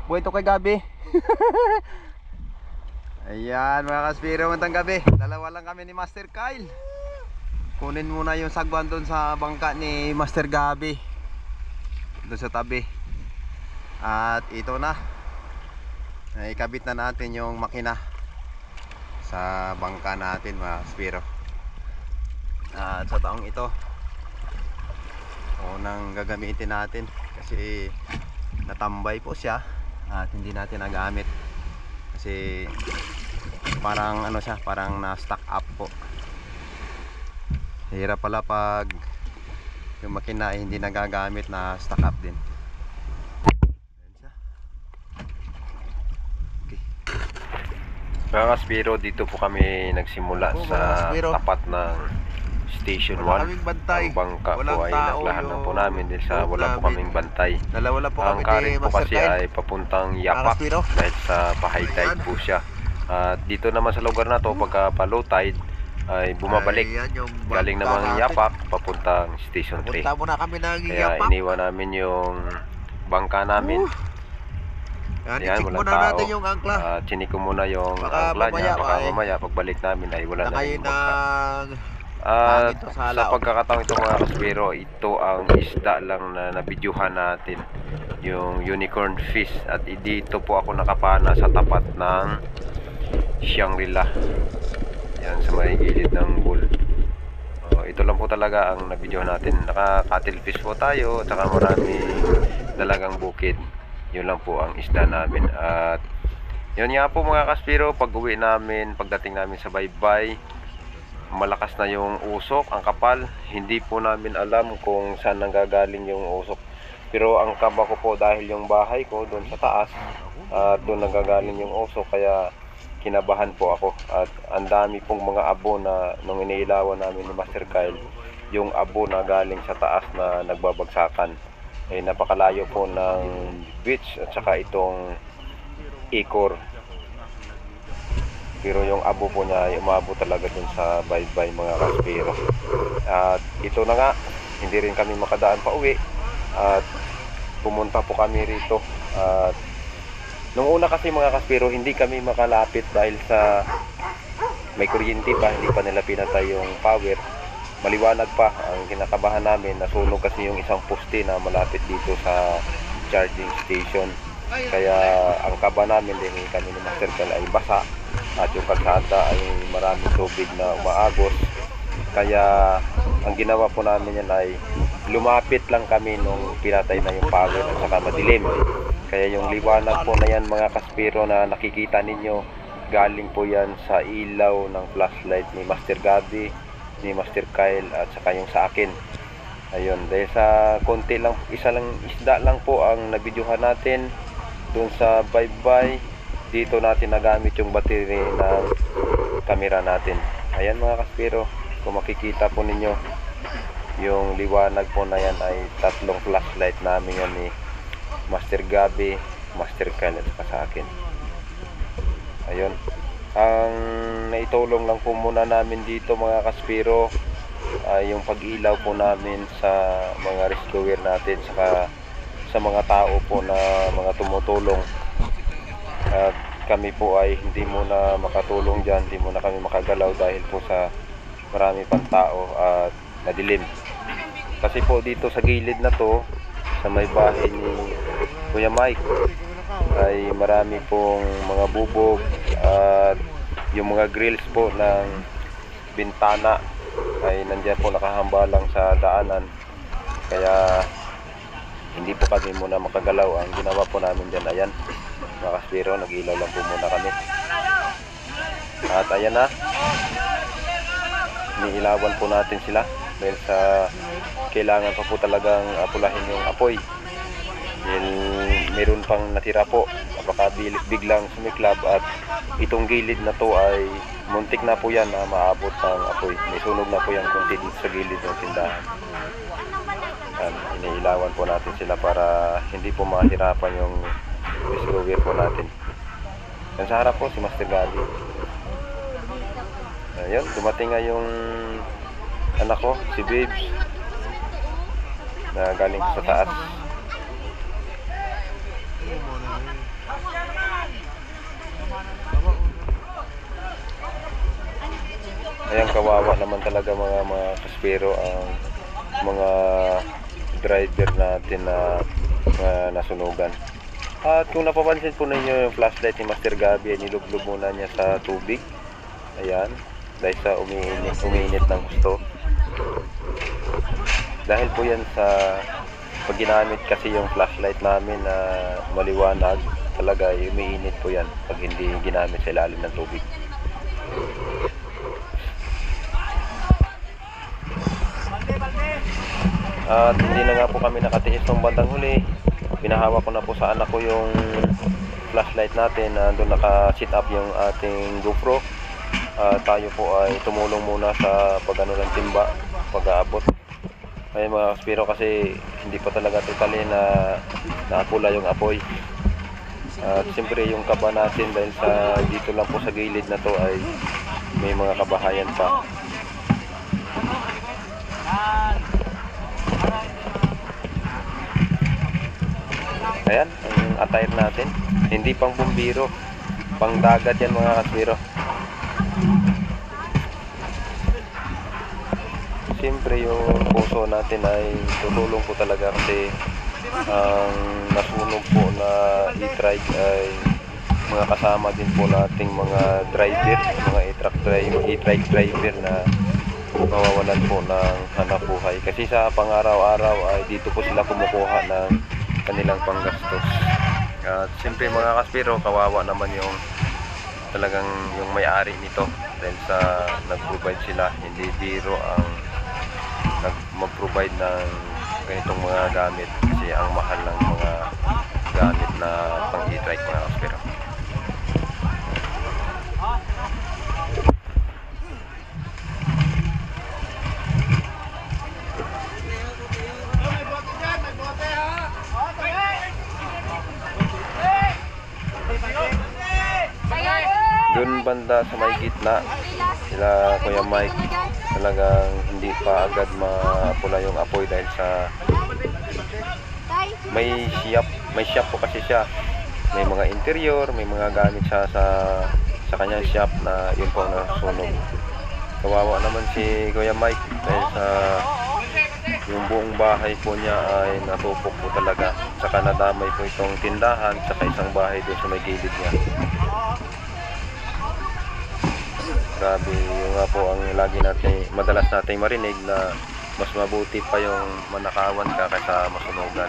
Buhay to kay Gabi. Ayan mga kaspiro, magandang gabi. Dalawa lang kami ni Master Kyle. Kunin muna yung sagwan doon sa bangka ni Master Gabi, doon sa tabi. At ito na, ikabit na natin yung makina sa bangka natin mga kaspiro. At sa taong ito, unang gagamitin natin kasi natambay po siya at hindi natin nagamit kasi parang ano siya, parang na stock up po. Hirap pala pag yung makina ay hindi nagagamit, na stock up din. Ayan siya. Okay. Mga kaspiro, dito po kami nagsimula sa tapat ng Station 1. Ang bangka po ay naklahan lang po namin dahil sa wala po kaming bantay. Ang current po kasi ay papuntang Yapak dahil sa pa-high tide po siya. At dito naman sa lugar na to, pagka pa-low tide ay bumabalik galing naman Yapak papuntang Station 3. Kaya iniwan namin yung bangka namin. Yan, walang tao. Chiniko muna yung angkla niya. Baka mamaya pagbalik namin ay wala na yung bangka. At sa pagkakataong ito mga kaspiro, ito ang isda lang na nabidyuhan natin, yung unicorn fish. At dito po ako nakapana sa tapat ng Shangri-La, yan sa may gilid ng pool. Ito lang po talaga ang nabidyuhan natin. Naka-cattle fish po tayo at saka marami dalagang bukid. Yun lang po ang isda namin. At yun nga po mga kaspiro, pag uwi namin, pagdating namin sa baybay, malakas na yung usok, ang kapal. Hindi po namin alam kung saan nanggagaling yung usok, pero ang kaba ko po dahil yung bahay ko doon sa taas at doon nanggagaling yung usok, kaya kinabahan po ako. At ang dami pong mga abo na nung iniilawan namin ni Master Kyle, yung abo na galing sa taas na nagbabagsakan. Napakalayo po ng beach at saka itong ikor, pero yung abo po niya ay umabot talaga dun sa baybay mga kaspiro. At ito na nga, hindi rin kami makadaan pa uwi at pumunta po kami rito. At nung una kasi mga kaspiro, hindi kami makalapit dahil sa may kuryente pa, hindi pa nila pinatay yung power. Maliwanag pa, ang kinakabahan namin, nasunog kasi yung isang poste na malapit dito sa charging station. Kaya ang kaba namin din kami ni Master Kyle ay basa at yung kalsada ay maraming tubig na umaagos. Kaya ang ginawa po namin yan ay lumapit lang kami nung pinatay na yung power at saka madilim. Kaya yung liwanag po na yan mga kaspiro na nakikita ninyo, galing po yan sa ilaw ng flashlight ni Master Gabi, ni Master Kyle at saka yung sa akin. Ayun, dahil sa konti lang, isa lang isda lang po ang nabidyuhan natin doon sa baybay. Dito natin nagamit yung battery ng camera natin. Ayan mga kaspiro, kung makikita po ninyo, yung liwanag po na yan ay tatlong flashlight namin yan ni Master Gabi, Master Kyle at saka sa akin. Ayun, ang naitulong lang po muna namin dito mga kaspiro ay yung pag-ilaw po namin sa mga rescuer natin, saka sa mga tao po na mga tumutulong. At kami po ay hindi muna makatulong dyan, hindi muna kami makagalaw dahil po sa marami pang tao at madilim. Kasi po dito sa gilid na to, sa may bahay ni Kuya Mike, ay marami pong mga bubog at yung mga grills po ng bintana ay nandiyan po nakahambalang sa daanan. Kaya hindi po kami muna makagalaw. Ang ginawa po namin dyan, ayan mga kaspiro, nag-ilaw lang po muna kami. At ayan na, iniilawan po natin sila dahil sa kailangan pa po talagang apulahin yung apoy. Meron pang natira po, baka biglang sumiklab. At itong gilid na to ay muntik na po yan na maabot ng apoy. May sunog na po yan kunti dito sa gilid ng tindahan. Iniilawan po natin sila para hindi po mahirapan yung rescuer po natin. Yan sa harap po si Master Gabi. Ayun, dumating nga yung anak ko, si Babes, na galing sa taas. kawawa naman talaga mga kaspero ang mga driver natin na nasunugan. At kung napapansin po ninyo yung flashlight ni Master Gabi, nilublob muna niya sa tubig. Ayan, dahil sa umiinit ng gusto. Dahil po yan sa pag ginamit kasi yung flashlight namin na maliwanag, talaga umiinit po yan pag hindi ginamit sa ilalim ng tubig. At hindi na nga po kami nakatiis ng bandang huli. Pinahawa ko na po sa anak ko yung flashlight natin. Doon naka-sit up yung ating GoPro. Tayo po ay tumulong muna sa pag-ano ng timba, pag-aabot. Ay mga kaspero, kasi hindi pa talaga totally na naapula yung apoy. At siyempre yung kaba natin dahil sa dito lang po sa gilid na to ay may mga kabahayan pa. Ayan, ang attire natin. Hindi pang bumbiro, pang dagat yan mga kaspero. Siyempre yung puso natin ay tutulong po talaga kasi ang nasunog po na e-trike ay mga kasama din po nating mga driver, mga e-trike driver na mawawalan po ng hanap buhay. Kasi sa pang-araw-araw ay dito po sila kumukuha ng kanilang panggastos. At siyempre mga kaspero, kawawa naman yung talagang yung may-ari nito dahil sa nag-provide sila. Hindi biro ang mag-provide ng ganitong mga gamit kasi ang mahal ng mga gamit na pang e-trike mga kaspero. Doon banda sa may gitna sila Kuya Mike, talagang hindi pa agad maapula yung apoy dahil sa may shop po kasi siya, may mga interior, may mga gamit siya sa kanyang shop na yun po nasunog. Kawawa naman si Kuya Mike dahil sa yung buong bahay po niya ay natupok po talaga, saka nadamay po itong tindahan saka isang bahay doon sa may gilid niya. Grabe, yung nga po ang madalas natin marinig na mas mabuti pa yung manakawan ka kaysa masunugan.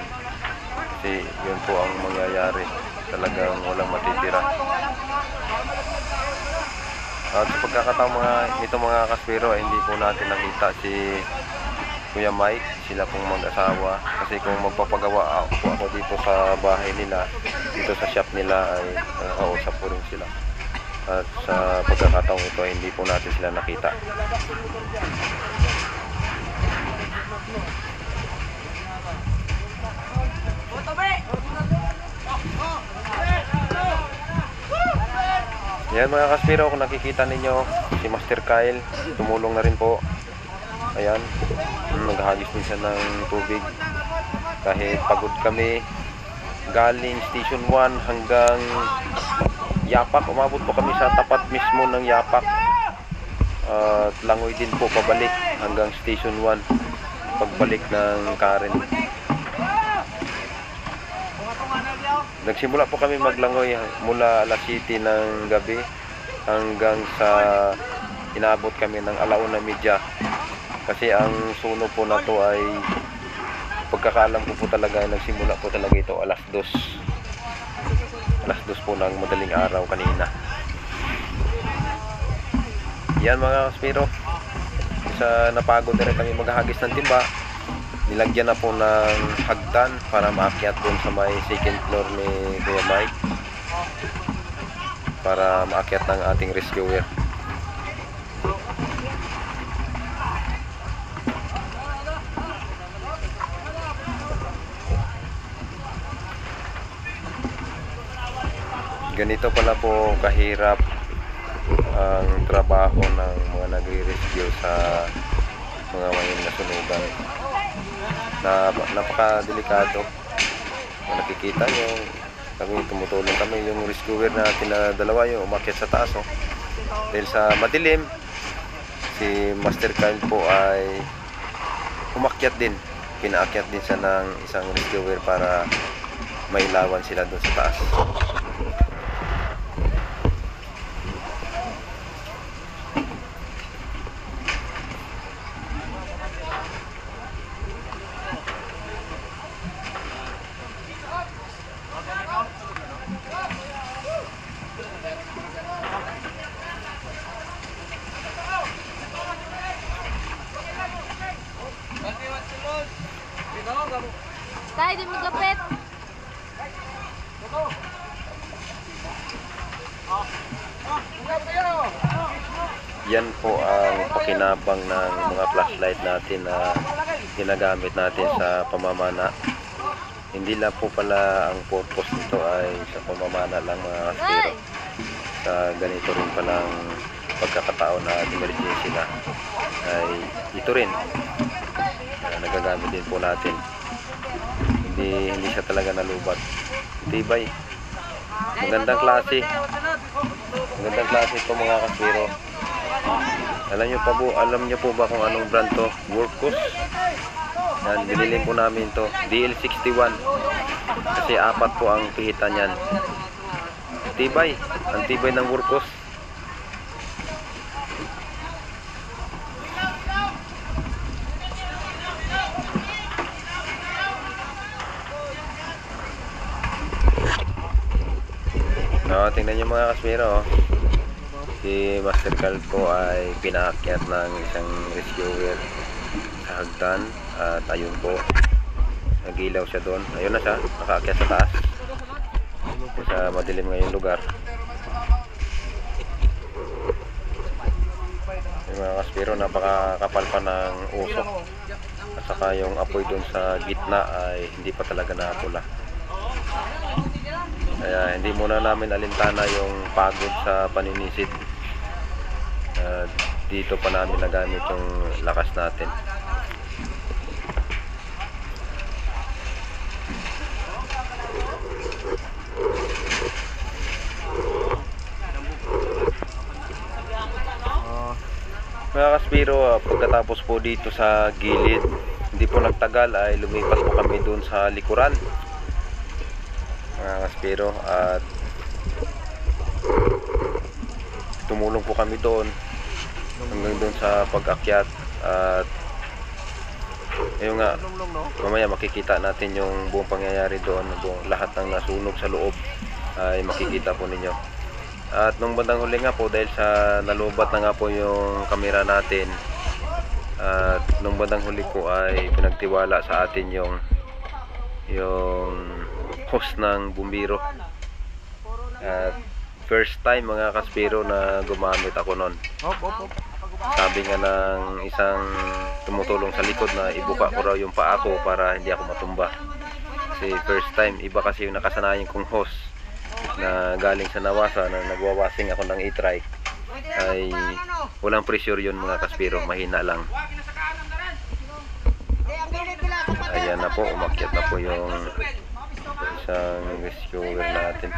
Kasi yun po ang mangyayari, talagang walang matitira. At sa pagkakataong nito mga kaspero, hindi po natin nakita si Kuya Mike, sila pong mag-asawa. Kasi kung magpapagawa po ako dito sa bahay nila, dito sa shop nila, ay kausap po rin sila. At sa pagkakataong ito hindi po natin sila nakita. Yan mga kaspero, kung nakikita ninyo si Master Kyle, tumulong na rin po. Ayan, naghahagis din siya ng tubig. Kahit pagod kami, galing Station 1 hanggang Yapak, umabot po kami sa tapat mismo ng Yapak. Langoy din po pabalik hanggang Station 1 pagbalik ng Karen. Nagsimula po kami maglangoy mula alas 7 ng gabi hanggang sa inabot kami ng 1:30. Kasi ang sunog po na to ay pagkakaalam ko po talaga nagsimula po talaga ito alas 2 po ng madaling araw kanina. Yan mga kaspero, sa napagod na rin kami maghahagis ng timba, nilagyan na po ng hagdan para maakyat doon sa may second floor ni Kuya Mike para maakyat ng ating rescuer. Ganito pala po kahirap ang trabaho ng mga nagre-rescue sa mga nasunugan. Napakadelikado. Nakikita nyo, kami tumutulong kami, yung rescuer natin na dalawa yung umakyat sa taas. Dahil sa madilim, Si Master Kyle po ay umakyat din. Pinaakyat din siya ng isang rescuer para mailawan sila doon sa taas. Tayo din magapit. Yan po ang pakinabang ng mga flashlight natin na ginagamit natin sa pamamana. Hindi lang po pala ang purpose nito ay sa pamamana lang mga kaspero. Sa ganito rin palang pagkakataon na emergency na ay ito rin nagagamit din po natin. Hindi siya talaga nalubat. Tibay. Magandang klase ito mga kaspero. Alam niyo po ba kung anong brand to? Workhorse. Yan, binili po namin to DL61 kasi 4 po ang pihitan yan. Tibay, ang tibay ng Workhorse. Tingnan nyo mga kaspero, si Master Kyle po ay pinaakyat ng isang rescuer sa hagdan at ayun po, nagilaw siya doon. Ayun na siya, nakaakyat sa taas sa madilim ngayong lugar. Yung mga kaspero, napakakapal pa ng usok at saka yung apoy doon sa gitna ay hindi pa talaga napula. Kaya hindi muna namin alintana yung pagod sa paninisid. Dito pa namin nagamit yung lakas natin. Mga kaspero, pagkatapos po dito sa gilid, hindi po nagtagal ay lumipat po kami doon sa likuran mga kaspero, at tumulong po kami doon hanggang doon sa pag-akyat. At ayun nga, mamaya makikita natin yung buong pangyayari doon, lahat ng nasunog sa loob ay makikita po ninyo. At nung bandang huli nga po, dahil sa nalubat na nga po yung kamera natin, at nung bandang huli po ay pinagtiwala sa atin yung host ng bumbiro. At first time mga kaspero na gumamit ako nun. Sabi nga ng isang tumutulong sa likod na ibuka ko raw yung paa ko para hindi ako matumba. Kasi first time, iba kasi yung nakasanayan kong host na galing sa Nawasa na nagwawasing ako ng e-trike, ay walang pressure yun mga kaspero, mahina lang. Ayan na po, umakyat na po yung isang rescuer natin.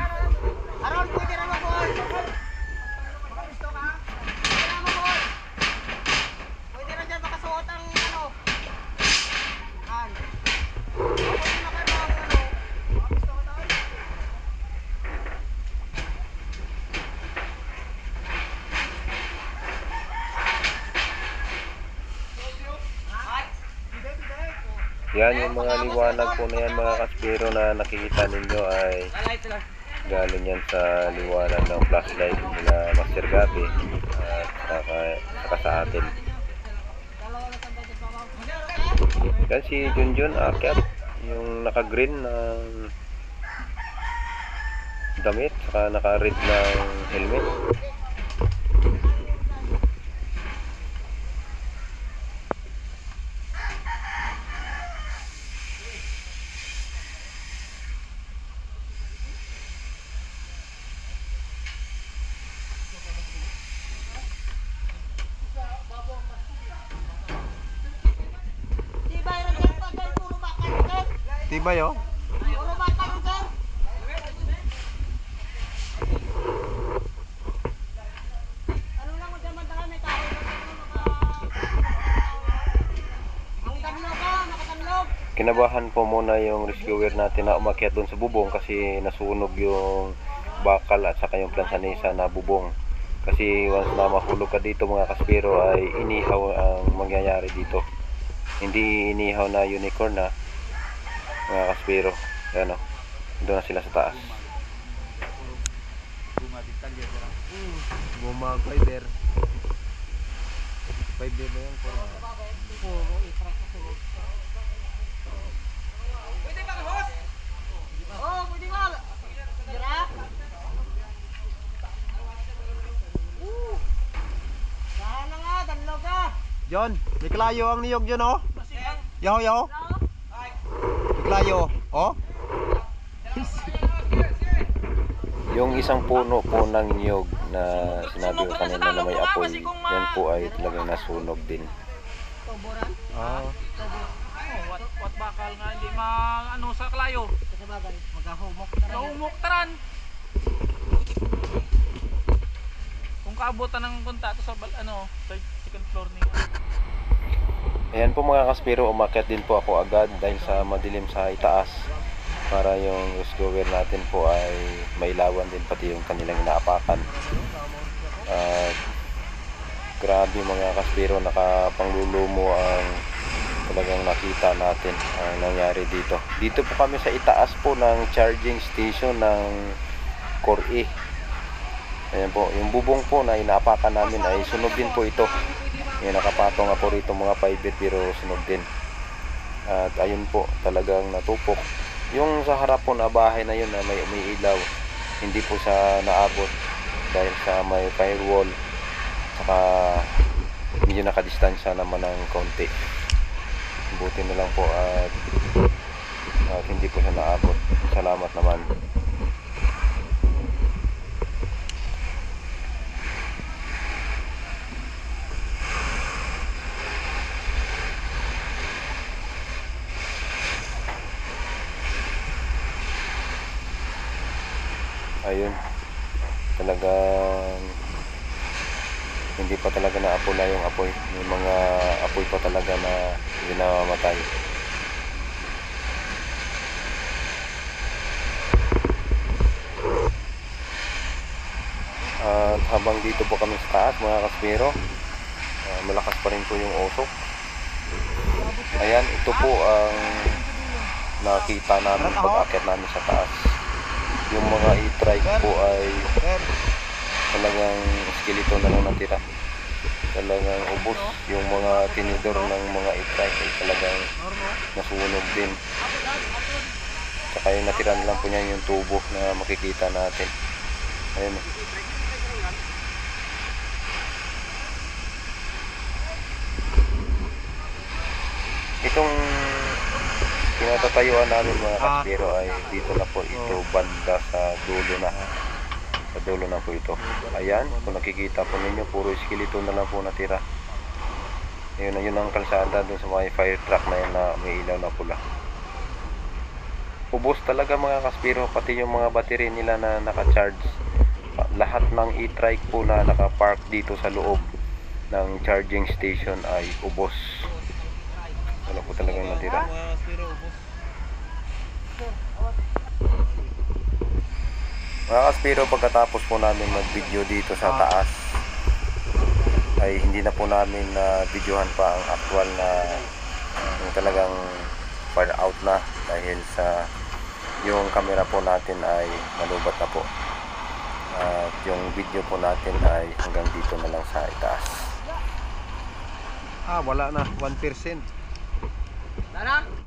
Yan yung mga liwanag po na yan mga kaspero na nakikita ninyo ay galing yan sa liwanag ng flashlight nila Master Gabi at saka sa atin. Yan si Junjun akyat, yung naka-green na damit saka naka-red ng helmet. Tibay oh. kinabahan po muna yung rescuer natin na umakyat doon sa bubong kasi nasunog yung bakal at saka yung plansanesa na bubong. Kasi once na mahulog ka dito mga kaspero ay inihaw ang mangyayari dito. Hindi inihaw na unicorn na mga kaspero. Ayan o, doon na sila sa taas. Bumag fiber. Fiber na yan. John, may kalayo ang niyog dyan oh. Yaho, yaho. May kalayo, oh. Yung isang puno po ng niyog na sinabi ko kanina na may apoy, yan po ay talagang nasunog din. Oh. Wat bakal nga hindi ano sa kalayo. Magahumok taran. Kung kaabutan ng punta to sa sa second floor niya. Ayan po mga kaspero, umakyat din po ako agad dahil sa madilim sa itaas para yung rescuer natin po ay mailawan din pati yung kanilang inaapakan. Grabe mga kaspero, nakapanglulumo ang talagang nakita natin ang nangyari dito. Dito po kami sa itaas po ng charging station ng Core. Ayan po, yung bubong po na inaapakan namin ay sunog din po ito. Yung nakapatong nga po rito mga 5 feet pero sunog din. At ayun po, talagang natupok. Yung sa harap po na bahay na yun na may umiilaw, hindi po siya naabot dahil sa may firewall. Saka medyo nakadistansya naman ng konti. Buti na lang po at hindi po siya naabot. Salamat naman. Ayun, talagang hindi pa talaga naapula yung apoy. May mga apoy pa talaga na hindi namamatay. At habang dito po kami sa taas mga kaspero, malakas pa rin po yung usok. Ayan, ito po ang nakita namin pag-akyat namin sa taas. Yung mga e-trike po ay talagang skeleton na lang natira. Talagang ubos. Yung mga tinidor ng mga e-trike ay talagang nasunog din. Tsaka yung natira na lang po niya yung tubo na makikita natin. Ayun. Itong pinatatayuan namin mga kaspero ay dito na po ito, banda sa dulo na. Sa dulo na po ito. Ayan, kung nakikita po ninyo, puro skeleton na lang po natira. Yun ang kalsada dun sa mga fire truck na yan na may ilaw na pula. Ubos talaga mga kaspero, pati yung mga battery nila na naka-charge. Lahat ng e-trike po na naka-park dito sa loob ng charging station ay ubos. Wala po talagang natira. Mga kaspero, pagkatapos po namin mag-video dito sa taas ay hindi na po namin na videohan pa ang actual na yung talagang far out na dahil sa yung camera po natin ay nalubat na po. At yung video po natin ay hanggang dito na lang sa itaas. Wala na 1%. Tara.